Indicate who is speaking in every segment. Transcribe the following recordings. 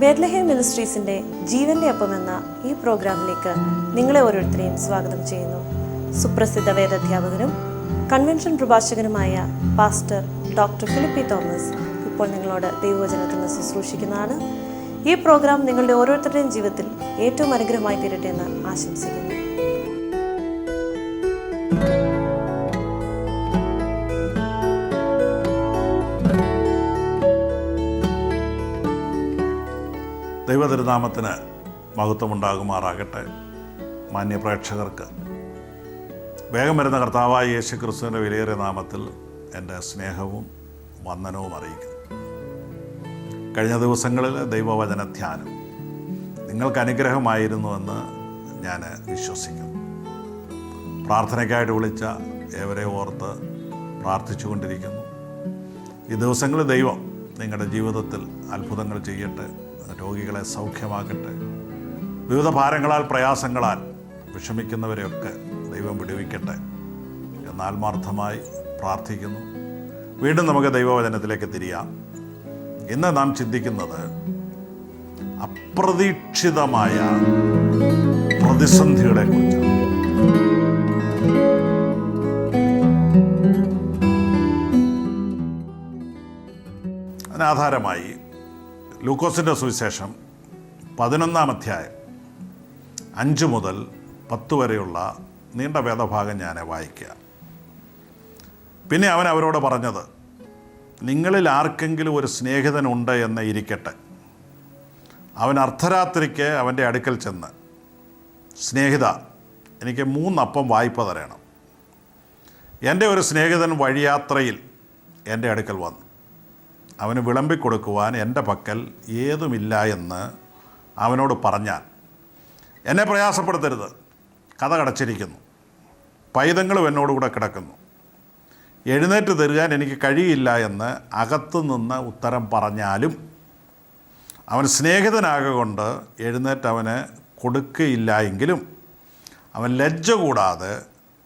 Speaker 1: ബേത്ലഹേം മിനിസ്ട്രീസിൻ്റെ ജീവൻ്റെ അപ്പം എന്ന ഈ പ്രോഗ്രാമിലേക്ക് നിങ്ങളെ ഓരോരുത്തരെയും സ്വാഗതം ചെയ്യുന്നു. സുപ്രസിദ്ധ വേദാധ്യാപകനും കൺവെൻഷൻ പ്രഭാഷകനുമായ പാസ്റ്റർ ഡോക്ടർ ഫിലിപ്പി തോമസ് ഇപ്പോൾ നിങ്ങളോട് ദൈവവചനത്തിൽ നിന്ന് ശുശ്രൂഷിക്കുന്നതാണ്. ഈ പ്രോഗ്രാം നിങ്ങളുടെ ഓരോരുത്തരുടെയും ജീവിതത്തിൽ ഏറ്റവും അനുഗ്രഹമായി തീരട്ടെ എന്ന് ആശംസിക്കുന്നു.
Speaker 2: ദൈവതിരുനാമത്തിന് മഹത്വമുണ്ടാകുമാറാകട്ടെ. മാന്യപ്രേക്ഷകർക്ക് വേഗം വരുന്ന കർത്താവായ യേശു ക്രിസ്തുവിൻ്റെ വിലയേറിയ നാമത്തിൽ എൻ്റെ സ്നേഹവും വന്ദനവും അറിയിക്കുന്നു. കഴിഞ്ഞ ദിവസങ്ങളിൽ ദൈവവചന ധ്യാനം നിങ്ങൾക്ക് അനുഗ്രഹമായിരുന്നുവെന്ന് ഞാൻ വിശ്വസിക്കുന്നു. പ്രാർത്ഥനയ്ക്കായിട്ട് വിളിച്ച ഏവരെ ഓർത്ത് പ്രാർത്ഥിച്ചുകൊണ്ടിരിക്കുന്നു. ഈ ദിവസങ്ങളിൽ ദൈവം നിങ്ങളുടെ ജീവിതത്തിൽ അത്ഭുതങ്ങൾ ചെയ്യട്ടെ, രോഗികളെ സൗഖ്യമാക്കട്ടെ, വിവിധ ഭാരങ്ങളാൽ പ്രയാസങ്ങളാൽ വിഷമിക്കുന്നവരെയൊക്കെ ദൈവം വിടുവിക്കട്ടെ എന്ന് ആത്മാർത്ഥമായി പ്രാർത്ഥിക്കുന്നു. വീണ്ടും നമുക്ക് ദൈവവചനത്തിലേക്ക് തിരിയാം. ഇന്ന് നാം ചിന്തിക്കുന്നത് അപ്രതീക്ഷിതമായ പ്രതിസന്ധികളെ കുറിച്ചാണ്. അതിനാധാരമായി ലൂക്കോസിൻ്റെ സുവിശേഷം 11-ാം അധ്യായം 5 മുതൽ 10 വരെയുള്ള നീണ്ട വേദഭാഗം ഞാൻ വായിക്കുക. പിന്നെ അവൻ അവരോട് പറഞ്ഞത്, നിങ്ങളിൽ ആർക്കെങ്കിലും ഒരു സ്നേഹിതനുണ്ട് എന്ന് ഇരിക്കട്ടെ. അവൻ അർദ്ധരാത്രിക്ക് അവൻ്റെ അടുക്കൽ ചെന്ന്, സ്നേഹിത, എനിക്ക് 3 അപ്പം വായ്പ തരണം. എൻ്റെ ഒരു സ്നേഹിതൻ വഴിയാത്രയിൽ എൻ്റെ അടുക്കൽ വന്നു. അവന് വിളമ്പിക്കൊടുക്കുവാൻ എൻ്റെ പക്കൽ ഏതുമില്ല എന്ന് അവനോട് പറഞ്ഞാൽ, എന്നെ പ്രയാസപ്പെടുത്തരുത്, കഥ കടച്ചിരിക്കുന്നു, പൈതങ്ങളും എന്നോടുകൂടെ കിടക്കുന്നു, എഴുന്നേറ്റ് തരുവാൻ എനിക്ക് കഴിയില്ല എന്ന് അകത്തു നിന്ന് ഉത്തരം പറഞ്ഞാലും അവൻ സ്നേഹിതനാകൊണ്ട് എഴുന്നേറ്റ് അവന് കൊടുക്കുകയില്ല എങ്കിലും അവൻ ലജ്ജ കൂടാതെ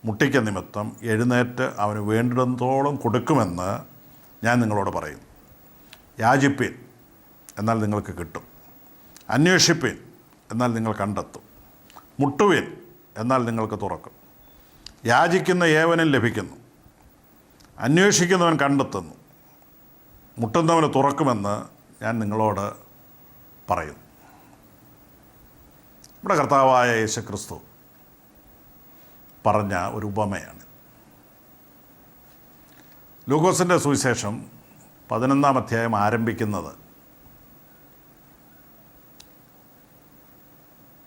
Speaker 2: മുട്ടിക്ക നിമിത്തം എഴുന്നേറ്റ് അവന് വേണ്ടിടത്തോളം കൊടുക്കുമെന്ന് ഞാൻ നിങ്ങളോട് പറയുന്നു. യാചിപ്പീൻ, എന്നാൽ നിങ്ങൾക്ക് കിട്ടും. അന്വേഷിപ്പീൻ, എന്നാൽ നിങ്ങൾ കണ്ടെത്തും. മുട്ടുവീൻ, എന്നാൽ നിങ്ങൾക്ക് തുറക്കും. യാചിക്കുന്ന ഏവനും ലഭിക്കുന്നു, അന്വേഷിക്കുന്നവൻ കണ്ടെത്തുന്നു, മുട്ടുന്നവന് തുറക്കുമെന്ന് ഞാൻ നിങ്ങളോട് പറയുന്നു. ഇവിടെ കർത്താവായ യേശുക്രിസ്തു പറഞ്ഞ ഒരു ഉപമയാണ്. ലൂക്കോസിൻ്റെ സുവിശേഷം 11-ാം അധ്യായം ആരംഭിക്കുന്നത്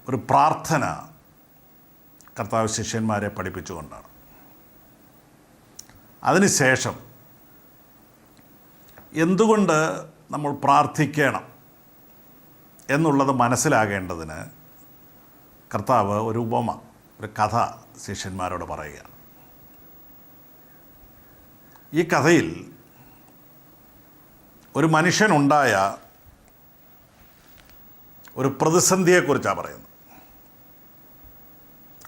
Speaker 2: ഒരു പ്രാർത്ഥന കർത്താവ് ശിഷ്യന്മാരെ പഠിപ്പിച്ചുകൊണ്ടാണ്. അതിനുശേഷം എന്തുകൊണ്ട് നമ്മൾ പ്രാർത്ഥിക്കണം എന്നുള്ളത് മനസ്സിലാകേണ്ടതിന് കർത്താവ് ഒരു ഉപമ, ഒരു കഥ ശിഷ്യന്മാരോട് പറയുകയാണ്. ഈ കഥയിൽ ഒരു മനുഷ്യനുണ്ടായ ഒരു പ്രതിസന്ധിയെക്കുറിച്ചാണ് പറയുന്നത്.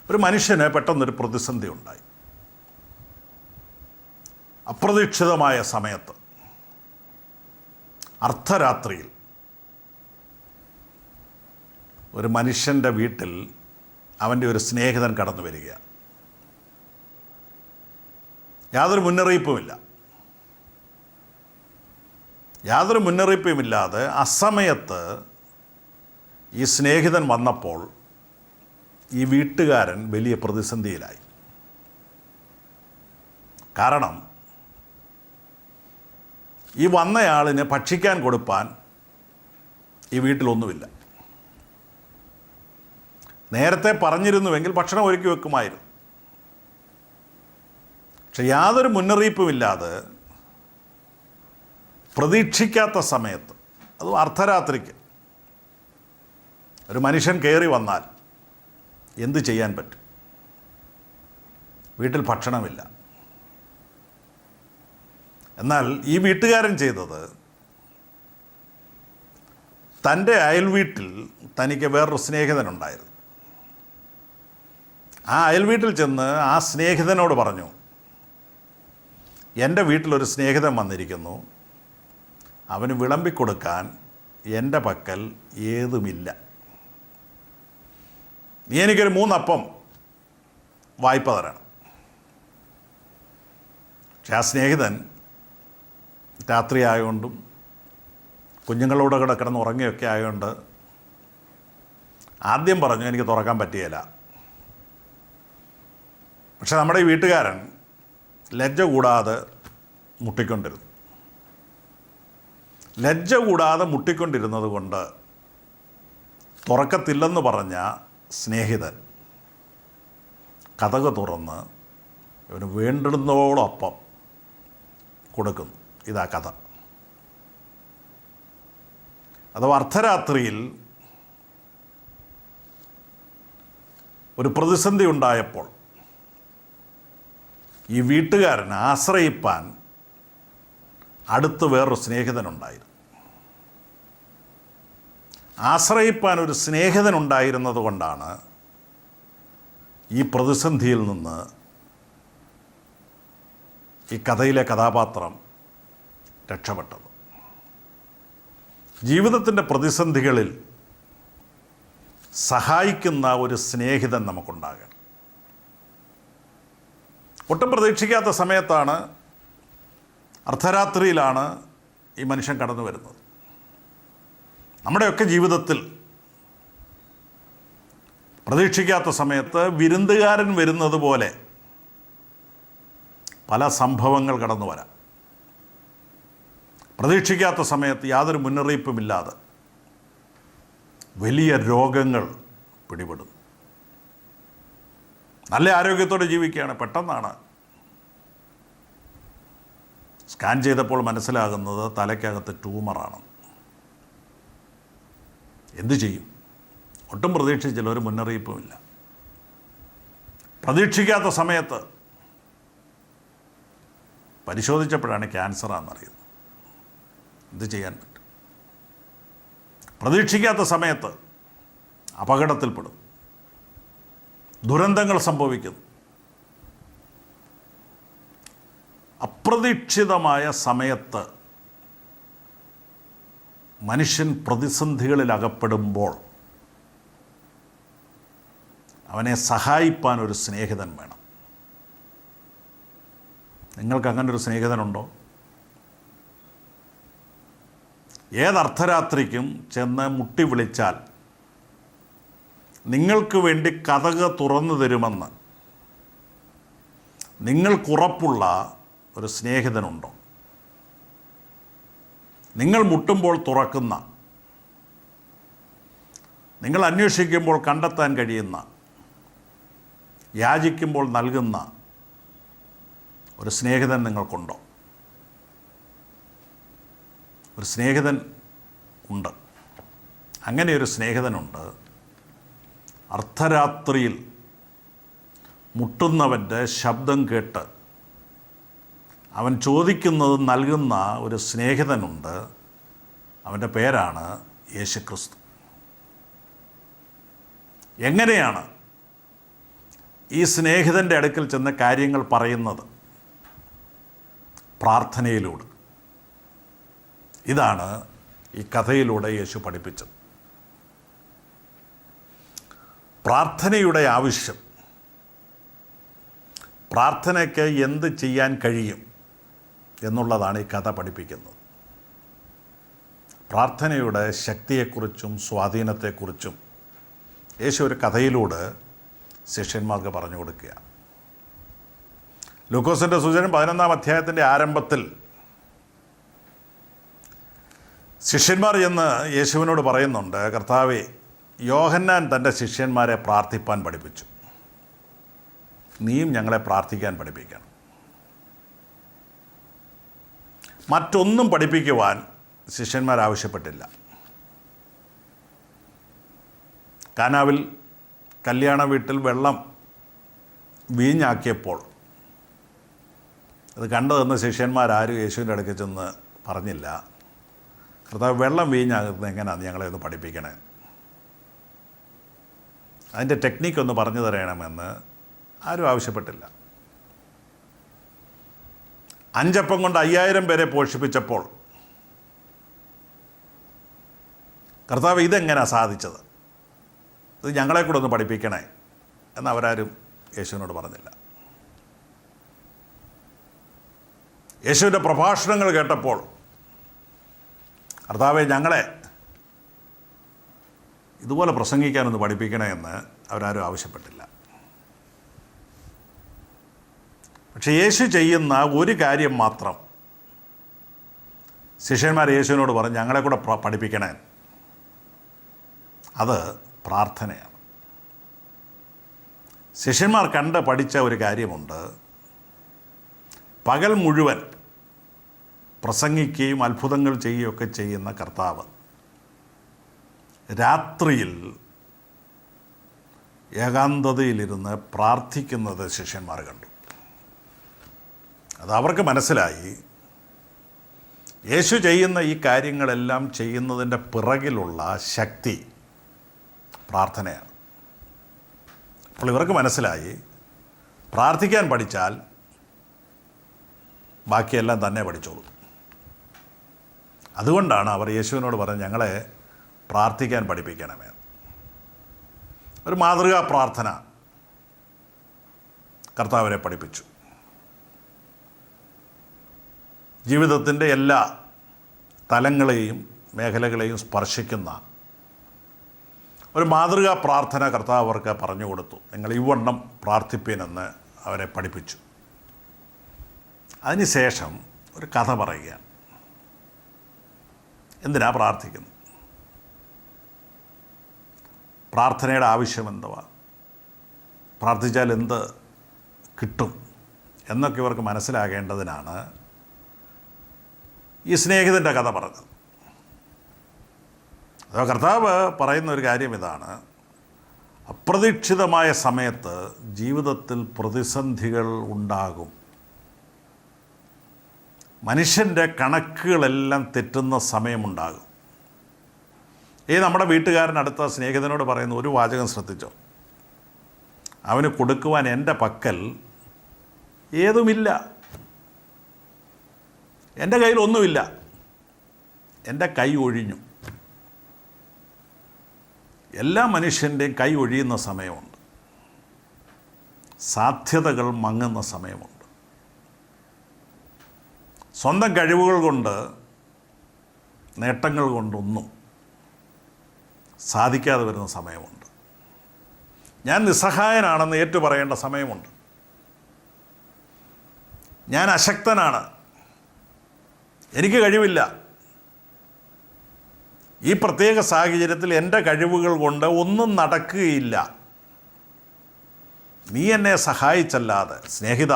Speaker 2: ഒരു മനുഷ്യന് പെട്ടെന്നൊരു പ്രതിസന്ധി ഉണ്ടായി. അപ്രതീക്ഷിതമായ സമയത്ത് അർദ്ധരാത്രിയിൽ ഒരു മനുഷ്യൻ്റെ വീട്ടിൽ അവൻ്റെ ഒരു സ്നേഹിതൻ കടന്നു വരികയാണ്. യാതൊരു മുന്നറിയിപ്പുമില്ലാതെ അസമയത്ത് ഈ സ്നേഹിതൻ വന്നപ്പോൾ ഈ വീട്ടുകാരൻ വലിയ പ്രതിസന്ധിയിലായി. കാരണം ഈ വന്നയാളിന് ഭക്ഷിക്കാൻ കൊടുപ്പാൻ ഈ വീട്ടിലൊന്നുമില്ല. നേരത്തെ പറഞ്ഞിരുന്നുവെങ്കിൽ ഭക്ഷണം ഒരുക്കി വെക്കുമായിരുന്നു. പക്ഷെ യാതൊരു മുന്നറിയിപ്പുമില്ലാതെ പ്രതീക്ഷിക്കാത്ത സമയത്ത്, അതും അർദ്ധരാത്രിക്ക്, ഒരു മനുഷ്യൻ കയറി വന്നാൽ എന്ത് ചെയ്യാൻ പറ്റും? വീട്ടിൽ ഭക്ഷണമില്ല. എന്നാൽ ഈ വീട്ടുകാരൻ ചെയ്തത്, തൻ്റെ അയൽവീട്ടിൽ തനിക്ക് വേറൊരു സ്നേഹിതനുണ്ടായിരുന്നു. ആ അയൽവീട്ടിൽ ചെന്ന് ആ സ്നേഹിതനോട് പറഞ്ഞു, എൻ്റെ വീട്ടിലൊരു സ്നേഹിതൻ വന്നിരിക്കുന്നു, അവന് വിളമ്പിക്കൊടുക്കാൻ എൻ്റെ പക്കൽ ഏതുമില്ല. നീ എനിക്കൊരു 3 അപ്പം വായ്പ തരണം. പക്ഷെ ആ സ്നേഹിതൻ രാത്രി ആയതുകൊണ്ടും കുഞ്ഞുങ്ങളോട് കൂടെ കിടന്ന് ഉറങ്ങിയൊക്കെ ആയതുകൊണ്ട് ആദ്യം പറഞ്ഞു എനിക്ക് തുറക്കാൻ പറ്റുകയില്ല. പക്ഷെ നമ്മുടെ ഈ വീട്ടുകാരൻ ലജ്ജ കൂടാതെ മുട്ടിക്കൊണ്ടിരുന്നു. ലജ്ജ കൂടാതെ മുട്ടിക്കൊണ്ടിരുന്നത് കൊണ്ട് തുറക്കത്തില്ലെന്ന് പറഞ്ഞ സ്നേഹിതൻ കതക് തുറന്ന് ഇവന് വേണ്ടുന്നോളം അപ്പം കൊടുക്കുന്നു. ഇതാ കഥ. അഥവാ അർദ്ധരാത്രിയിൽ ഒരു പ്രതിസന്ധി ഉണ്ടായപ്പോൾ ഈ വീട്ടുകാരന് ആശ്രയിപ്പാൻ അടുത്ത് വേറൊരു സ്നേഹിതനുണ്ടായിരുന്നു. ആശ്രയിപ്പാൻ ഒരു സ്നേഹിതനുണ്ടായിരുന്നത് കൊണ്ടാണ് ഈ പ്രതിസന്ധിയിൽ നിന്ന് ഈ കഥയിലെ കഥാപാത്രം രക്ഷപ്പെട്ടത്. ജീവിതത്തിൻ്റെ പ്രതിസന്ധികളിൽ സഹായിക്കുന്ന ഒരു സ്നേഹിതൻ നമുക്കുണ്ടാകണം. ഒട്ടും പ്രതീക്ഷിക്കാത്ത സമയത്താണ്, അർദ്ധരാത്രിയിലാണ് ഈ മനുഷ്യൻ കടന്നു വരുന്നത്. നമ്മുടെയൊക്കെ ജീവിതത്തിൽ പ്രതീക്ഷിക്കാത്ത സമയത്ത് വിരുന്നുകാരൻ വരുന്നത് പോലെ പല സംഭവങ്ങൾ കടന്നു വരാം. പ്രതീക്ഷിക്കാത്ത സമയത്ത് യാതൊരു മുന്നറിയിപ്പുമില്ലാതെ വലിയ രോഗങ്ങൾ പിടിപെടും. നല്ല ആരോഗ്യത്തോടെ ജീവിക്കുകയാണ്, പെട്ടെന്നാണ് സ്കാൻ ചെയ്തപ്പോൾ മനസ്സിലാകുന്നത് തലയ്ക്കകത്ത് ട്യൂമറാണ്. എന്തു ചെയ്യും? ഒട്ടും പ്രതീക്ഷിച്ചില്ല, ഒരു മുന്നറിയിപ്പുമില്ല. പ്രതീക്ഷിക്കാത്ത സമയത്ത് പരിശോധിച്ചപ്പോഴാണ് ക്യാൻസറാണെന്നറിയുന്നത്. എന്ത് ചെയ്യാൻ പറ്റും? പ്രതീക്ഷിക്കാത്ത സമയത്ത് അപകടത്തിൽപ്പെടും, ദുരന്തങ്ങൾ സംഭവിക്കുന്നു. അപ്രതീക്ഷിതമായ സമയത്ത് മനുഷ്യൻ പ്രതിസന്ധികളിൽ അകപ്പെടുമ്പോൾ അവനെ സഹായിപ്പാൻ ഒരു സ്നേഹിതൻ വേണം. നിങ്ങൾക്ക് അങ്ങനെ ഒരു സ്നേഹിതനുണ്ടോ? ഏതർദ്ധരാത്രിക്കും ചെന്ന് മുട്ടി വിളിച്ചാൽ നിങ്ങൾക്ക് വേണ്ടി കതക് തുറന്നു തരുമെന്ന് നിങ്ങൾക്കുറപ്പുള്ള ഒരു സ്നേഹിതനുണ്ടോ? നിങ്ങൾ മുട്ടുമ്പോൾ തുറക്കുന്ന, നിങ്ങൾ അന്വേഷിക്കുമ്പോൾ കണ്ടെത്താൻ കഴിയുന്ന, യാചിക്കുമ്പോൾ നൽകുന്ന ഒരു സ്നേഹിതൻ നിങ്ങൾക്കുണ്ടോ? ഒരു സ്നേഹിതൻ ഉണ്ട്. അങ്ങനെ ഒരു സ്നേഹിതനുണ്ട്. അർദ്ധരാത്രിയിൽ മുട്ടുന്നവൻ്റെ ശബ്ദം കേട്ട് അവൻ ചോദിക്കുന്നത് നൽകുന്ന ഒരു സ്നേഹിതനുണ്ട്. അവൻ്റെ പേരാണ് യേശുക്രിസ്തു. എങ്ങനെയാണ് ഈ സ്നേഹിതൻ്റെ അടുക്കൽ ചെന്ന് കാര്യങ്ങൾ പറയുന്നത്? പ്രാർത്ഥനയിലൂടെ. ഇതാണ് ഈ കഥയിലൂടെ യേശു പഠിപ്പിച്ചത്. പ്രാർത്ഥനയുടെ ആവശ്യം, പ്രാർത്ഥനയ്ക്ക് എന്ത് ചെയ്യാൻ കഴിയും എന്നുള്ളതാണ് ഈ കഥ പഠിപ്പിക്കുന്നത്. പ്രാർത്ഥനയുടെ ശക്തിയെക്കുറിച്ചും സ്വാധീനത്തെക്കുറിച്ചും യേശു ഒരു കഥയിലൂടെ ശിഷ്യന്മാർക്ക് പറഞ്ഞു കൊടുക്കുക. ലൂക്കോസിൻ്റെ സുവിശേഷം 11-ാം അധ്യായത്തിൻ്റെ ആരംഭത്തിൽ ശിഷ്യന്മാർ ചെന്ന് യേശുവിനോട് പറയുന്നുണ്ട്, കർത്താവേ, യോഹന്നാൻ തൻ്റെ ശിഷ്യന്മാരെ പ്രാർത്ഥിപ്പാൻ പഠിപ്പിച്ചു, നീയും ഞങ്ങളെ പ്രാർത്ഥിക്കാൻ പഠിപ്പിക്കണം. മറ്റൊന്നും പഠിപ്പിക്കുവാൻ ശിഷ്യന്മാർ ആവശ്യപ്പെട്ടില്ല. കാനാവിൽ കല്യാണ വീട്ടിൽ വെള്ളം വീഞ്ഞാക്കിയപ്പോൾ അത് കണ്ടതെന്ന് ശിഷ്യന്മാരാരും യേശുവിൻ്റെ അടുക്കൽ ചെന്ന് പറഞ്ഞില്ല, കർത്താവ് വെള്ളം വീഞ്ഞാകുന്നത് എങ്ങനെയാണ്, ഞങ്ങളെ ഒന്ന് പഠിപ്പിക്കണേ, അതിൻ്റെ ടെക്നിക്കൊന്ന് പറഞ്ഞു തരണമെന്ന് ആരും ആവശ്യപ്പെട്ടില്ല. 5 അപ്പം കൊണ്ട് 5000 പേരെ പോഷിപ്പിച്ചപ്പോൾ കർത്താവ് ഇതെങ്ങനെയാണ് സാധിച്ചത്, ഇത് ഞങ്ങളെ കൂടെ ഒന്ന് പഠിപ്പിക്കണേ എന്ന് അവരാരും യേശുവിനോട് പറഞ്ഞില്ല. യേശുവിൻ്റെ പ്രഭാഷണങ്ങൾ കേട്ടപ്പോൾ കർത്താവെ ഞങ്ങളെ ഇതുപോലെ പ്രസംഗിക്കാനൊന്ന് പഠിപ്പിക്കണേ എന്ന് അവരാരും ആവശ്യപ്പെട്ടില്ല. പക്ഷേ യേശു ചെയ്യുന്ന ഒരു കാര്യം മാത്രം ശിഷ്യന്മാർ യേശുവിനോട് പറഞ്ഞു, ഞങ്ങളെ കൂടെ പഠിപ്പിക്കണേ. അത് പ്രാർത്ഥനയാണ്. ശിഷ്യന്മാർ കണ്ട് പഠിച്ച ഒരു കാര്യമുണ്ട്. പകൽ മുഴുവൻ പ്രസംഗിക്കുകയും അത്ഭുതങ്ങൾ ചെയ്യുകയൊക്കെ ചെയ്യുന്ന കർത്താവ് രാത്രിയിൽ ഏകാന്തതയിലിരുന്ന് പ്രാർത്ഥിക്കുന്നത് ശിഷ്യന്മാർ കണ്ടു. അത് അവർക്ക് മനസ്സിലായി, യേശു ചെയ്യുന്ന ഈ കാര്യങ്ങളെല്ലാം ചെയ്യുന്നതിൻ്റെ പിറകിലുള്ള ശക്തി പ്രാർത്ഥനയാണ്. അപ്പോൾ ഇവർക്ക് മനസ്സിലായി, പ്രാർത്ഥിക്കാൻ പഠിച്ചാൽ ബാക്കിയെല്ലാം തന്നെ പഠിച്ചോളൂ. അതുകൊണ്ടാണ് അവർ യേശുവിനോട് പറഞ്ഞ് ഞങ്ങളെ പ്രാർത്ഥിക്കാൻ പഠിപ്പിക്കണമേ. ഒരു മാതൃകാ പ്രാർത്ഥന കർത്താവരെ പഠിപ്പിച്ചു. ജീവിതത്തിൻ്റെ എല്ലാ തലങ്ങളെയും മേഖലകളെയും സ്പർശിക്കുന്ന ഒരു മാതൃകാ പ്രാർത്ഥന കർത്താവ് അവർക്ക് പറഞ്ഞു കൊടുത്തു. നിങ്ങൾ ഇവണ്ണം പ്രാർത്ഥിപ്പീനെന്ന് അവരെ പഠിപ്പിച്ചു. അതിനുശേഷം ഒരു കഥ പറയുകയാണ്. എന്തിനാ പ്രാർത്ഥിക്കുന്നത്, പ്രാർത്ഥനയുടെ ആവശ്യം എന്തുവാ, പ്രാർത്ഥിച്ചാൽ എന്ത് കിട്ടും എന്നൊക്കെ ഇവർക്ക് മനസ്സിലാകേണ്ടതിനാണ് ഈ സ്നേഹിതൻ്റെ കഥ പറഞ്ഞത്. അതോ കർത്താവ് പറയുന്ന ഒരു കാര്യം ഇതാണ്, അപ്രതീക്ഷിതമായ സമയത്ത് ജീവിതത്തിൽ പ്രതിസന്ധികൾ ഉണ്ടാകും. മനുഷ്യൻ്റെ കണക്കുകളെല്ലാം തെറ്റുന്ന സമയമുണ്ടാകും. നമ്മുടെ വീട്ടുകാരനടുത്ത സ്നേഹിതനോട് പറയുന്ന ഒരു വാചകം ശ്രദ്ധിച്ചോ, അവന് കൊടുക്കുവാൻ എൻ്റെ പക്കൽ ഏതുമില്ല, എൻ്റെ കയ്യിൽ ഒന്നുമില്ല, എൻ്റെ കൈ ഒഴിഞ്ഞു. എല്ലാ മനുഷ്യൻ്റെയും കൈ ഒഴിയുന്ന സമയമുണ്ട്, സാധ്യതകൾ മങ്ങുന്ന സമയമുണ്ട്. സ്വന്തം കഴിവുകൾ കൊണ്ട് നേട്ടങ്ങൾ കൊണ്ടൊന്നും സാധിക്കാതെ വരുന്ന സമയമുണ്ട്. ഞാൻ നിസ്സഹായനാണെന്ന് ഏറ്റുപറയേണ്ട സമയമുണ്ട്. ഞാൻ അശക്തനാണ്, എനിക്ക് കഴിവില്ല, ഈ പ്രത്യേക സാഹചര്യത്തിൽ എൻ്റെ കഴിവുകൾ കൊണ്ട് ഒന്നും നടക്കുകയില്ല, നീ എന്നെ സഹായിച്ചല്ലാതെ, സ്നേഹിത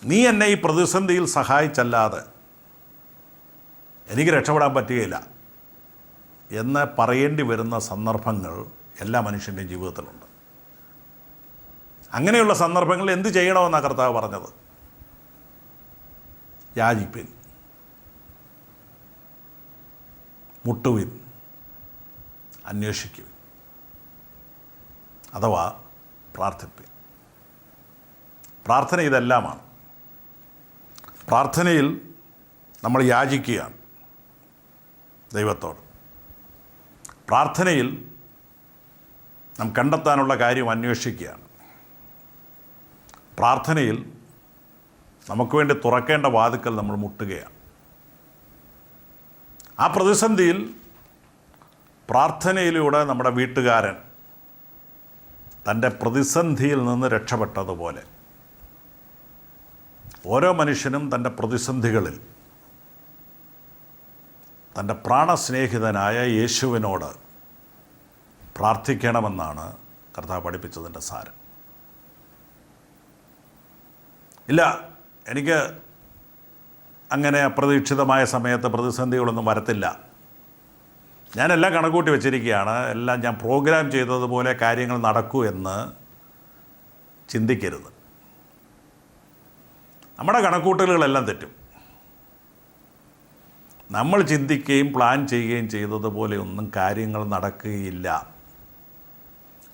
Speaker 2: നീ എന്നെ ഈ പ്രതിസന്ധിയിൽ സഹായിച്ചല്ലാതെ എനിക്ക് രക്ഷപ്പെടാൻ പറ്റുകയില്ല എന്ന് പറയേണ്ടി വരുന്ന സന്ദർഭങ്ങൾ എല്ലാ മനുഷ്യൻ്റെയും ജീവിതത്തിലുണ്ട്. അങ്ങനെയുള്ള സന്ദർഭങ്ങളിൽ എന്ത് ചെയ്യണമെന്നാണ് കർത്താവ് പറഞ്ഞത്? യാചിപ്പിൻ, മുട്ടുവിൻ, അന്വേഷിക്കുവിൻ, അഥവാ പ്രാർത്ഥിപ്പിൻ. പ്രാർത്ഥന ഇതെല്ലാമാണ്. പ്രാർത്ഥനയിൽ നമ്മൾ യാചിക്കുകയാണ് ദൈവത്തോട്. പ്രാർത്ഥനയിൽ നാം കണ്ടെത്താനുള്ള കാര്യം അന്വേഷിക്കുകയാണ്. പ്രാർത്ഥനയിൽ നമുക്ക് വേണ്ടി തുറക്കേണ്ട വാതിക്കൽ നമ്മൾ മുട്ടുകയാണ്. ആ പ്രതിസന്ധിയിൽ പ്രാർത്ഥനയിലൂടെ നമ്മുടെ വീട്ടുകാരൻ തൻ്റെ പ്രതിസന്ധിയിൽ നിന്ന് രക്ഷപ്പെട്ടതുപോലെ ഓരോ മനുഷ്യനും തൻ്റെ പ്രതിസന്ധികളിൽ തൻ്റെ പ്രാണസ്നേഹിതനായ യേശുവിനോട് പ്രാർത്ഥിക്കണമെന്നാണ് കർത്താവ് പഠിപ്പിച്ചതിൻ്റെ സാരം. ഇല്ല, എനിക്ക് അങ്ങനെ അപ്രതീക്ഷിതമായ സമയത്ത് പ്രതിസന്ധികളൊന്നും വരത്തില്ല, ഞാനെല്ലാം കണക്കൂട്ടി വെച്ചിരിക്കുകയാണ്, എല്ലാം ഞാൻ പ്രോഗ്രാം ചെയ്തതുപോലെ കാര്യങ്ങൾ നടക്കൂ എന്ന് ചിന്തിക്കരുത്. നമ്മുടെ കണക്കൂട്ടലുകളെല്ലാം തെറ്റും. നമ്മൾ ചിന്തിക്കുകയും പ്ലാൻ ചെയ്യുകയും ചെയ്തതുപോലെ ഒന്നും കാര്യങ്ങൾ നടക്കുകയില്ല.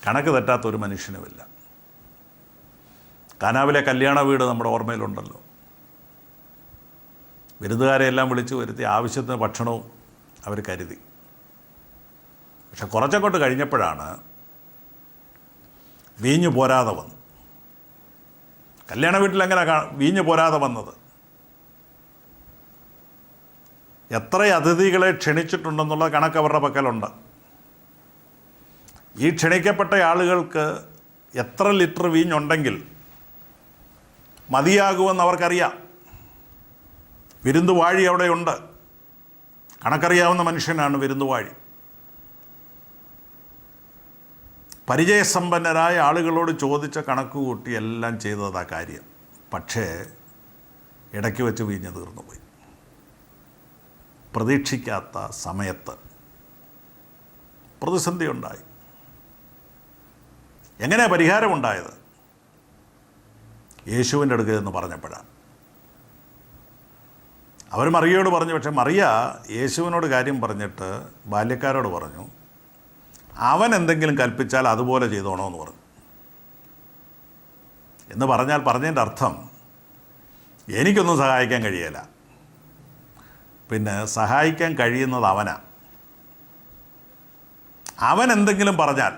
Speaker 2: കണക്ക് തെറ്റാത്തൊരു മനുഷ്യനുമില്ല. കാനാവിലെ കല്യാണ വീട് നമ്മുടെ ഓർമ്മയിലുണ്ടല്ലോ. വിരുന്നുകാരെയെല്ലാം വിളിച്ചു വരുത്തി ആവശ്യത്തിന് ഭക്ഷണവും അവർ കരുതി. പക്ഷെ കുറച്ചങ്ങോട്ട് കഴിഞ്ഞപ്പോഴാണ് വീഞ്ഞു പോരാതെ വന്നു. കല്യാണ വീട്ടിൽ എങ്ങനെ വീഞ്ഞു പോരാതെ വന്നത്? എത്ര അതിഥികളെ ക്ഷണിച്ചിട്ടുണ്ടെന്നുള്ള കണക്ക് അവരുടെ പക്കലുണ്ട്. ഈ ക്ഷണിക്കപ്പെട്ട ആളുകൾക്ക് എത്ര ലിറ്റർ വീഞ്ഞുണ്ടെങ്കിൽ മതിയാകുമെന്ന് അവർക്കറിയാം. വിരുന്നുവാഴി അവിടെയുണ്ട്. കണക്കറിയാവുന്ന മനുഷ്യനാണ് വിരുന്നുവാഴി. പരിചയസമ്പന്നരായ ആളുകളോട് ചോദിച്ച കണക്ക് കൂട്ടി എല്ലാം ചെയ്തതാ കാര്യം. പക്ഷേ ഇടയ്ക്ക് വെച്ച് വീഞ്ഞ് തീർന്നുപോയി. പ്രതീക്ഷിക്കാത്ത സമയത്ത് പ്രതിസന്ധി ഉണ്ടായി. എങ്ങനെയാണ് പരിഹാരമുണ്ടായത്? യേശുവിൻ്റെ അടുക്കൽ എന്ന് പറഞ്ഞപ്പോഴാണ്. അവർ മറിയയോട് പറഞ്ഞു. പക്ഷെ മറിയ യേശുവിനോട് കാര്യം പറഞ്ഞിട്ട് ബാല്യക്കാരോട് പറഞ്ഞു, അവൻ എന്തെങ്കിലും കൽപ്പിച്ചാൽ അതുപോലെ ചെയ്തോണോ എന്ന് പറഞ്ഞു. എന്ന് പറഞ്ഞാൽ പറഞ്ഞതിൻ്റെ അർത്ഥം എനിക്കൊന്നും സഹായിക്കാൻ കഴിയില്ല, പിന്നെ സഹായിക്കാൻ കഴിയുന്നത് അവനാ. അവൻ എന്തെങ്കിലും പറഞ്ഞാൽ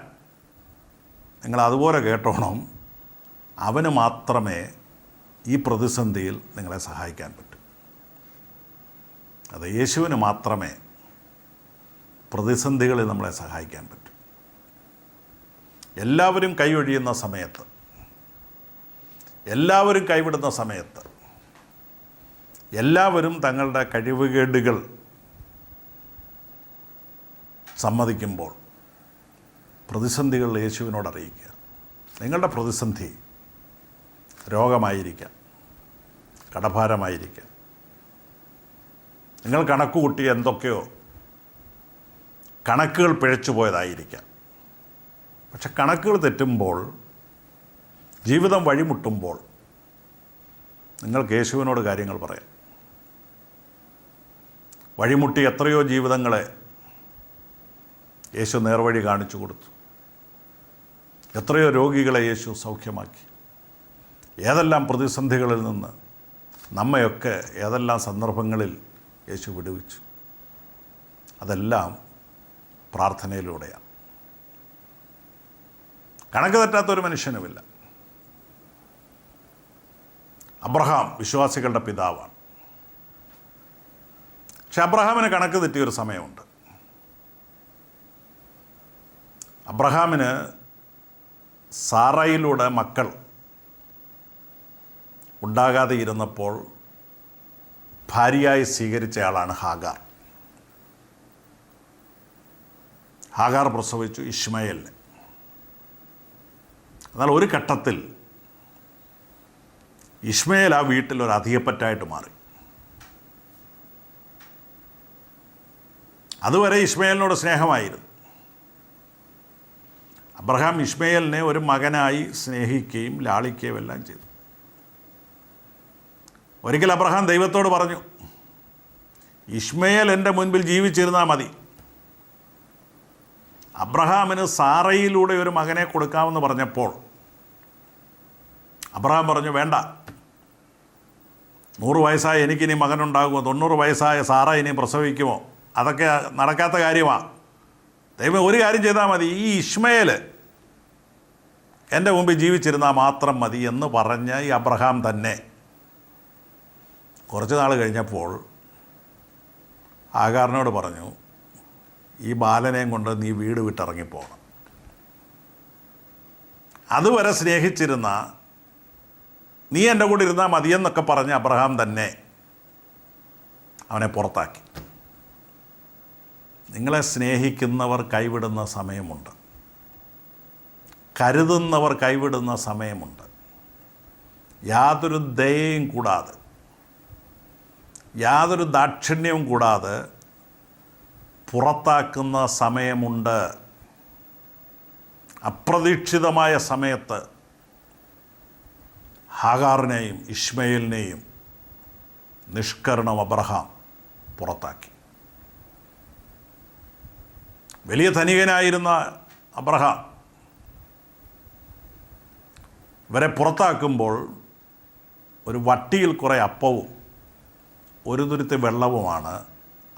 Speaker 2: നിങ്ങൾ അതുപോലെ കേട്ടോണം. അവന് മാത്രമേ ഈ പ്രതിസന്ധിയിൽ നിങ്ങളെ സഹായിക്കാൻ പറ്റൂ. അത് യേശുവിന് മാത്രമേ പ്രതിസന്ധികളിൽ നമ്മളെ സഹായിക്കാൻ പറ്റൂ. എല്ലാവരും കൈയൊഴിയുന്ന സമയത്ത്, എല്ലാവരും കൈവിടുന്ന സമയത്ത്, എല്ലാവരും തങ്ങളുടെ കഴിവുകേടുകൾ സമ്മതിക്കുമ്പോൾ പ്രതിസന്ധികൾ യേശുവിനോട് അറിയിക്കുക. നിങ്ങളുടെ പ്രതിസന്ധി രോഗമായിരിക്കാം, കടഭാരമായിരിക്കാം, നിങ്ങൾ കണക്ക് കൂട്ടിയ എന്തൊക്കെയോ കണക്കുകൾ പിഴച്ചു പോയതായിരിക്കാം. പക്ഷെ കണക്കുകൾ തെറ്റുമ്പോൾ, ജീവിതം വഴിമുട്ടുമ്പോൾ നിങ്ങൾക്ക് യേശുവിനോട് കാര്യങ്ങൾ പറയാം. വഴിമുട്ടി എത്രയോ ജീവിതങ്ങളെ യേശു നേർവഴി കാണിച്ചു കൊടുത്തു. എത്രയോ രോഗികളെ യേശു സൗഖ്യമാക്കി. ഏതെല്ലാം പ്രതിസന്ധികളിൽ നിന്ന് നമ്മയൊക്കെ ഏതെല്ലാം സന്ദർഭങ്ങളിൽ യേശു വിടുവിച്ചു. അതെല്ലാം പ്രാർത്ഥനയിലൂടെയാണ്. കണക്ക് തെറ്റാത്തൊരു മനുഷ്യനുമില്ല. അബ്രഹാം വിശ്വാസികളുടെ പിതാവാണ്. പക്ഷെ അബ്രഹാമിന് കണക്ക് തെറ്റിയൊരു സമയമുണ്ട്. അബ്രഹാമിന് സാറയിലൂടെ മക്കൾ ഉണ്ടാകാതെ ഇരുന്നപ്പോൾ ഭാര്യയായി സ്വീകരിച്ചയാളാണ് ഹാഗാർ. ഹാഗാർ പ്രസവിച്ചു ഇശ്മയേലിനെ. എന്നാൽ ഒരു ഘട്ടത്തിൽ ഇശ്മയേൽ ആ വീട്ടിൽ ഒരു അധികപ്പറ്റായിട്ട് മാറി. അതുവരെ ഇശ്മയേലിനോട് സ്നേഹമായിരുന്നു. അബ്രഹാം ഇശ്മയേലിനെ ഒരു മകനായി സ്നേഹിക്കുകയും ലാളിക്കുകയും എല്ലാം ചെയ്തു. ഒരിക്കൽ അബ്രഹാം ദൈവത്തോട് പറഞ്ഞു, ഇശ്മയേൽ എൻ്റെ മുൻപിൽ ജീവിച്ചിരുന്നാൽ മതി. അബ്രഹാമിന് സാറയിലൂടെ ഒരു മകനെ കൊടുക്കാമെന്ന് പറഞ്ഞപ്പോൾ അബ്രഹാം പറഞ്ഞു, വേണ്ട, 100 വയസ്സായ എനിക്കിനി മകനുണ്ടാകുമോ? 90 വയസ്സായ സാറ ഇനി പ്രസവിക്കുമോ? അതൊക്കെ നടക്കാത്ത കാര്യമാണ്. ദൈവം ഒരു കാര്യം ചെയ്താൽ മതി, ഈ ഇശ്മയേൽ എൻ്റെ മുമ്പിൽ ജീവിച്ചിരുന്നാൽ മാത്രം മതി എന്ന് പറഞ്ഞ ഈ അബ്രഹാം തന്നെ കുറച്ച് നാൾ കഴിഞ്ഞപ്പോൾ ഹാഗാറിനോട് പറഞ്ഞു, ഈ ബാലനെയും കൊണ്ട് നീ വീട് വിട്ടിറങ്ങിപ്പോകണം. അതുവരെ സ്നേഹിച്ചിരുന്ന നീ എൻ്റെ കൂടെ ഇരുന്നാൽ മതിയെന്നൊക്കെ പറഞ്ഞ് അബ്രഹാം തന്നെ അവനെ പുറത്താക്കി. നിങ്ങളെ സ്നേഹിക്കുന്നവർ കൈവിടുന്ന സമയമുണ്ട്, കരുതുന്നവർ കൈവിടുന്ന സമയമുണ്ട്. യാതൊരു ദയയും കൂടാതെ, യാതൊരു ദാക്ഷിണ്യവും കൂടാതെ പുറത്താക്കുന്ന സമയമുണ്ട്. അപ്രതീക്ഷിതമായ സമയത്ത് ഹാഗാറിനെയും ഇശ്മയേലിനെയും നിഷ്കരണം അബ്രഹാം പുറത്താക്കി. വലിയ ധനികനായിരുന്ന അബ്രഹാം ഇവരെ പുറത്താക്കുമ്പോൾ ഒരു വട്ടിയിൽ കുറേ അപ്പവും ഒരു തുരുത്തി വെള്ളവുമാണ്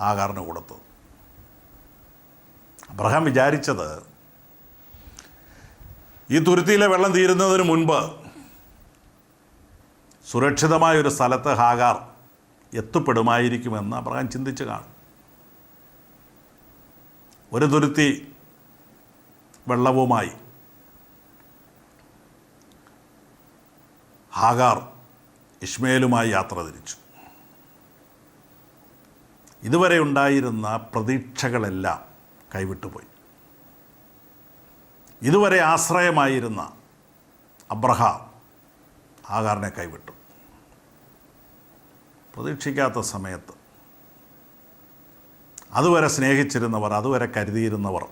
Speaker 2: ഹാഗാറിന് കൊടുത്തത്. അബ്രഹാം വിചാരിച്ചത് ഈ തുരുത്തിയിലെ വെള്ളം തീരുന്നതിന് മുൻപ് സുരക്ഷിതമായൊരു സ്ഥലത്ത് ഹാഗാർ എത്തപ്പെടുമായിരിക്കുമെന്ന് അബ്രഹാം ചിന്തിച്ച് കാണും. ഒരു തുരുത്തി വെള്ളവുമായി ഹാഗാർ ഇശ്മയേലുമായി യാത്ര തിരിച്ചു. ഇതുവരെ ഉണ്ടായിരുന്ന പ്രതീക്ഷകളെല്ലാം കൈവിട്ടുപോയി. ഇതുവരെ ആശ്രയമായിരുന്ന അബ്രഹാം ഹാഗാറിനെ കൈവിട്ടു. പ്രതീക്ഷിക്കാത്ത സമയത്ത് അതുവരെ സ്നേഹിച്ചിരുന്നവർ, അതുവരെ കരുതിയിരുന്നവർ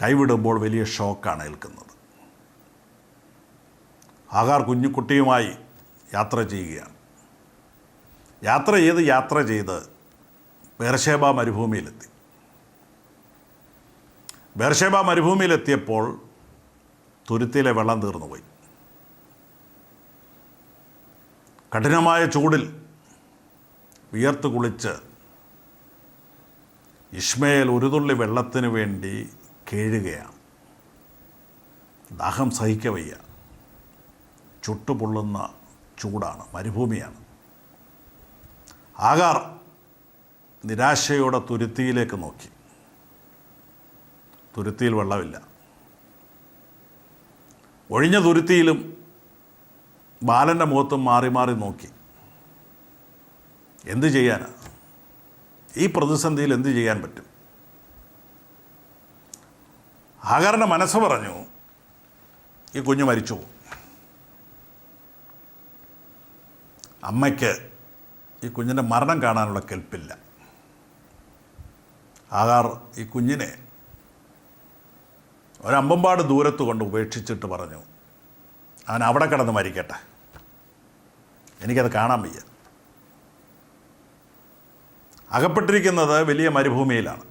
Speaker 2: കൈവിടുമ്പോൾ വലിയ ഷോക്കാണ് ഏൽക്കുന്നത്. ഹാഗാർ കുഞ്ഞുകുട്ടിയുമായി യാത്ര ചെയ്യുകയാണ്. യാത്ര ചെയ്ത് ബേർഷേബ മരുഭൂമിയിലെത്തി. ബേർഷേബ മരുഭൂമിയിലെത്തിയപ്പോൾ തുരുത്തിയിലെ വെള്ളം തീർന്നുപോയി. കഠിനമായ ചൂടിൽ വിയർത്ത് കുളിച്ച് ഇശ്മയേൽ ഒരു തുള്ളി വെള്ളത്തിന് വേണ്ടി കേഴുകയാണ്. ദാഹം സഹിക്കവയ്യ. ചുട്ടുപൊള്ളുന്ന ചൂടാണ്, മരുഭൂമിയാണ്. ഹാഗാർ നിരാശയോടെ തുരുത്തിയിലേക്ക് നോക്കി. തുരുത്തിയിൽ വെള്ളമില്ല. ഒഴിഞ്ഞ തുരുത്തിയിലും ബാലൻ്റെ മുഖത്തും മാറി മാറി നോക്കി. എന്ത് ചെയ്യാനാണ്? ഈ പ്രതിസന്ധിയിൽ എന്ത് ചെയ്യാൻ പറ്റും? ഹാഗാറിൻ്റെ മനസ്സ് പറഞ്ഞു, ഈ കുഞ്ഞ് മരിച്ചു പോകും. അമ്മയ്ക്ക് ഈ കുഞ്ഞിൻ്റെ മരണം കാണാനുള്ള കെൽപ്പില്ല. ഹാഗാർ ഈ കുഞ്ഞിനെ ഒരമ്പമ്പാട് ദൂരത്ത് കൊണ്ട് ഉപേക്ഷിച്ചിട്ട് പറഞ്ഞു, അവൻ അവിടെ കിടന്ന് മരിക്കട്ടെ, എനിക്കത് കാണാൻ വയ്യ. അകപ്പെട്ടിരിക്കുന്നത് വലിയ മരുഭൂമിയിലാണ്.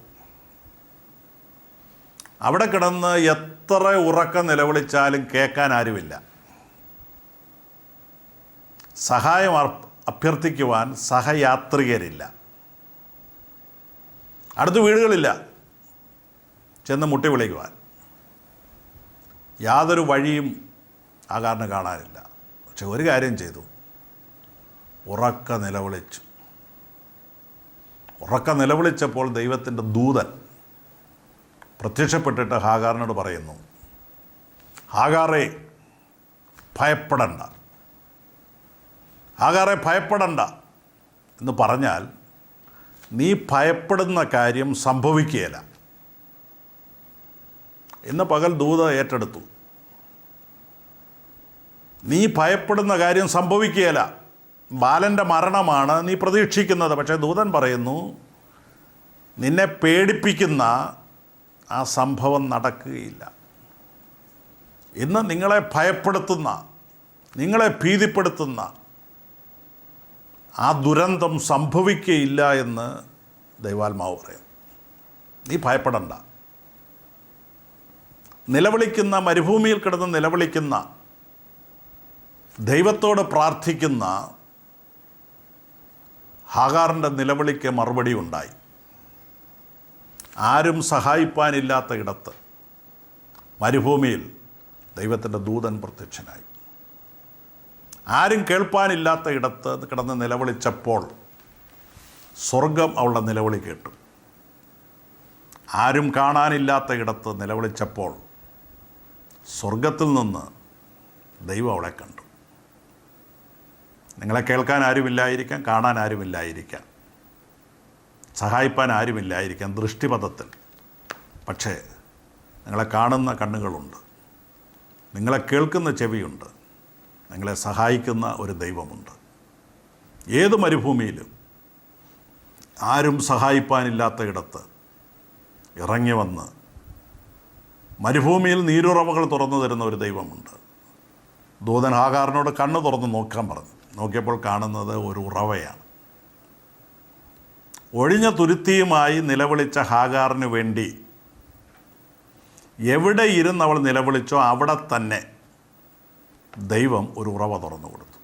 Speaker 2: അവിടെ കിടന്ന് എത്ര ഉറക്കം നിലവിളിച്ചാലും കേൾക്കാൻ ആരുമില്ല. സഹായം അഭ്യർത്ഥിക്കുവാൻ സഹയാത്രികരില്ല. അടുത്ത് വീടുകളില്ല ചെന്ന് മുട്ടി വിളിക്കുവാൻ. യാതൊരു വഴിയും ഹാഗാറിന് കാണാനില്ല. പക്ഷെ ഒരു കാര്യം ചെയ്തു, ഉറക്ക നിലവിളിച്ചു. ഉറക്ക നിലവിളിച്ചപ്പോൾ ദൈവത്തിൻ്റെ ദൂതൻ പ്രത്യക്ഷപ്പെട്ടിട്ട് ഹാഗാറിനോട് പറയുന്നു, ഹാഗാറെ ഭയപ്പെടണ്ട, ഹാഗാറെ ഭയപ്പെടണ്ട എന്ന് പറഞ്ഞാൽ നീ ഭയപ്പെടുന്ന കാര്യം സംഭവിക്കുകയില്ല. ഇന്ന് പകൽ ദൂത ഏറ്റെടുത്തു. നീ ഭയപ്പെടുന്ന കാര്യം സംഭവിക്കുകയില്ല. ബാലൻ്റെ മരണമാണ് നീ പ്രതീക്ഷിക്കുന്നത്. പക്ഷേ ദൂതൻ പറയുന്നു, നിന്നെ പേടിപ്പിക്കുന്ന ആ സംഭവം നടക്കുകയില്ല. ഇന്ന് നിങ്ങളെ ഭയപ്പെടുത്തുന്ന, നിങ്ങളെ ഭീതിപ്പെടുത്തുന്ന ആ ദുരന്തം സംഭവിക്കുകയില്ല എന്ന് ദൈവാത്മാവ് പറയും. നീ ഭയപ്പെടണ്ട. നിലവിളിക്കുന്ന, മരുഭൂമിയിൽ കിടന്ന് നിലവിളിക്കുന്ന, ദൈവത്തോട് പ്രാർത്ഥിക്കുന്ന ഹാഗാറിൻ്റെ നിലവിളിക്ക് മറുപടി ഉണ്ടായി. ആരും സഹായിപ്പാനില്ലാത്ത ഇടത്ത് മരുഭൂമിയിൽ ദൈവത്തിൻ്റെ ദൂതൻ പ്രത്യക്ഷനായി. ആരും കേൾപ്പാനില്ലാത്ത ഇടത്ത് കിടന്ന് നിലവിളിച്ചപ്പോൾ സ്വർഗം അവളുടെ നിലവിളി കേട്ടു. ആരും കാണാനില്ലാത്ത ഇടത്ത് നിലവിളിച്ചപ്പോൾ സ്വർഗത്തിൽ നിന്ന് ദൈവം അവളെ കണ്ടു. നിങ്ങളെ കേൾക്കാൻ ആരുമില്ലായിരിക്കാം, കാണാൻ ആരുമില്ലായിരിക്കാം, സഹായിപ്പാൻ ആരുമില്ലായിരിക്കാം ദൃഷ്ടിപഥത്തിൽ. പക്ഷേ നിങ്ങളെ കാണുന്ന കണ്ണുകളുണ്ട്, നിങ്ങളെ കേൾക്കുന്ന ചെവിയുണ്ട്, നിങ്ങളെ സഹായിക്കുന്ന ഒരു ദൈവമുണ്ട്. ഏത് മരുഭൂമിയിലും ആരും സഹായിപ്പാനില്ലാത്ത ഇടത്ത് ഇറങ്ങി വന്ന് മരുഭൂമിയിൽ നീരുറവകൾ തുറന്നു തരുന്ന ഒരു ദൈവമുണ്ട്. ദൂതൻ ഹാഗാറിനോട് കണ്ണ് തുറന്ന് നോക്കാൻ പറഞ്ഞു. നോക്കിയപ്പോൾ കാണുന്നത് ഒരു ഉറവയാണ്. ഒഴിഞ്ഞ തുരുത്തിയുമായി നിലവിളിച്ച ഹാഗാറിന് വേണ്ടി എവിടെ ഇരുന്ന് അവൾ നിലവിളിച്ചോ അവിടെ തന്നെ ദൈവം ഒരു ഉറവ തുറന്നു കൊടുത്തു.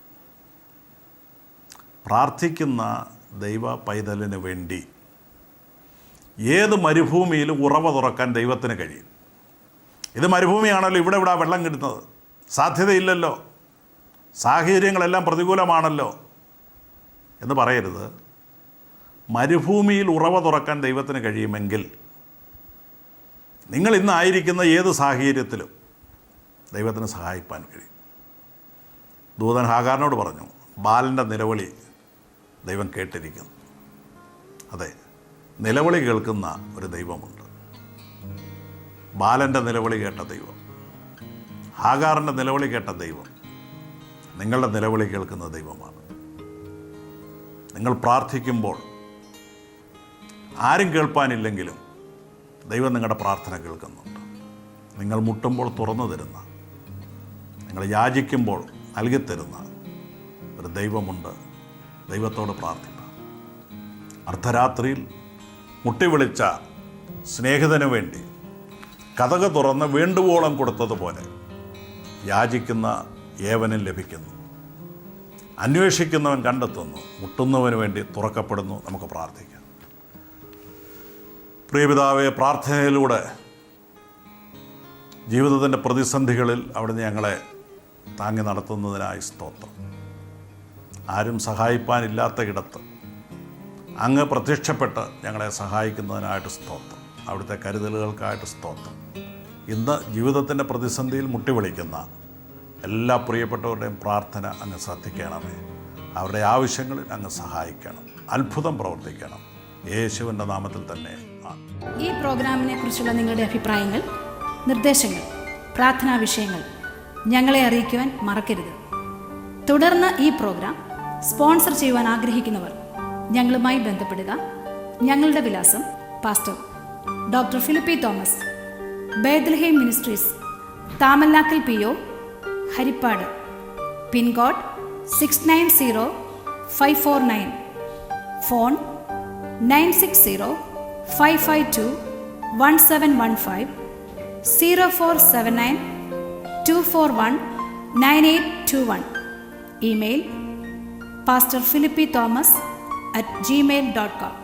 Speaker 2: പ്രാർത്ഥിക്കുന്ന ദൈവ പൈതലിന് വേണ്ടി ഏത് മരുഭൂമിയിലും ഉറവ തുറക്കാൻ ദൈവത്തിന് കഴിയും. ഇത് മരുഭൂമിയാണല്ലോ, ഇവിടെ വെള്ളം കിട്ടുന്നത്, സാധ്യതയില്ലല്ലോ, സാഹചര്യങ്ങളെല്ലാം പ്രതികൂലമാണല്ലോ എന്ന് പറയരുത്. മരുഭൂമിയിൽ ഉറവ തുറക്കാൻ ദൈവത്തിന് കഴിയുമെങ്കിൽ നിങ്ങൾ ഇന്നായിരിക്കുന്ന ഏത് സാഹചര്യത്തിലും ദൈവത്തിന് സഹായിപ്പാൻ കഴിയും. ദൂതൻ ഹാഗാറിനോട് പറഞ്ഞു, ബാലൻ്റെ നിലവിളി ദൈവം കേട്ടിരിക്കുന്നു. അതെ, നിലവിളി കേൾക്കുന്ന ഒരു ദൈവമുണ്ട്. ബാലൻ്റെ നിലവിളി കേട്ട ദൈവം, ഹാഗാറിൻ്റെ നിലവിളി കേട്ട ദൈവം നിങ്ങളുടെ നിലവിളി കേൾക്കുന്ന ദൈവമാണ്. നിങ്ങൾ പ്രാർത്ഥിക്കുമ്പോൾ ആരും കേൾപ്പാനില്ലെങ്കിലും ദൈവം നിങ്ങളുടെ പ്രാർത്ഥന കേൾക്കുന്നുണ്ട്. നിങ്ങൾ മുട്ടുമ്പോൾ തുറന്നു തരുന്ന, നിങ്ങൾ യാചിക്കുമ്പോൾ നൽകിത്തരുന്ന ഒരു ദൈവമുണ്ട്. ദൈവത്തോട് പ്രാർത്ഥിക്കാം. അർദ്ധരാത്രിയിൽ മുട്ടി വിളിച്ച സ്നേഹിതന് വേണ്ടി കതക് തുറന്ന് വേണ്ടുവോളം കൊടുത്തതുപോലെ യാചിക്കുന്ന ഏവനും ലഭിക്കുന്നു, അന്വേഷിക്കുന്നവൻ കണ്ടെത്തുന്നു, മുട്ടുന്നവന് വേണ്ടി തുറക്കപ്പെടുന്നു. നമുക്ക് പ്രാർത്ഥിക്കാം. പ്രിയപിതാവേ, പ്രാർത്ഥനയിലൂടെ ജീവിതത്തിൻ്റെ പ്രതിസന്ധികളിൽ അവിടുന്ന് ഞങ്ങളെ താങ്ങി നടത്തുന്നതിനായി സ്തോത്രം. ആരും സഹായിപ്പാനില്ലാത്ത ഇടത്ത് അങ്ങ് പ്രത്യക്ഷപ്പെട്ട് ഞങ്ങളെ സഹായിക്കുന്നതിനായിട്ട് സ്തോത്രം. അവിടുത്തെ കരുതലുകൾക്കായിട്ട് സ്തോത്രം. ഇന്ന് ജീവിതത്തിൻ്റെ പ്രതിസന്ധിയിൽ മുട്ടിവിളിക്കുന്ന എല്ലാ പ്രിയപ്പെട്ടവരുടെയും പ്രാർത്ഥന അങ്ങ് ശ്രദ്ധിക്കണമേ. അവരുടെ ആവശ്യങ്ങളിൽ അങ്ങ് സഹായിക്കണം, അത്ഭുതം പ്രവർത്തിക്കണം. യേശുവിൻ്റെ നാമത്തിൽ തന്നെ.
Speaker 3: ഈ പ്രോഗ്രാമിനെ കുറിച്ചുള്ള നിങ്ങളുടെ അഭിപ്രായങ്ങൾ, നിർദ്ദേശങ്ങൾ, പ്രാർത്ഥനാ വിഷയങ്ങൾ ഞങ്ങളെ അറിയിക്കുവാൻ മറക്കരുത്. തുടർന്ന് ഈ പ്രോഗ്രാം സ്പോൺസർ ചെയ്യുവാൻ ആഗ്രഹിക്കുന്നവർ ഞങ്ങളുമായി ബന്ധപ്പെടുക. ഞങ്ങളുടെ വിലാസം: pastor doctor Philippi Thomas, Bethlehem ministries, Thamallakkal PO, Haripad. Pin code 690549. Phone 9605521715, 0479241981. Email pastorphilippithomas@gmail.com.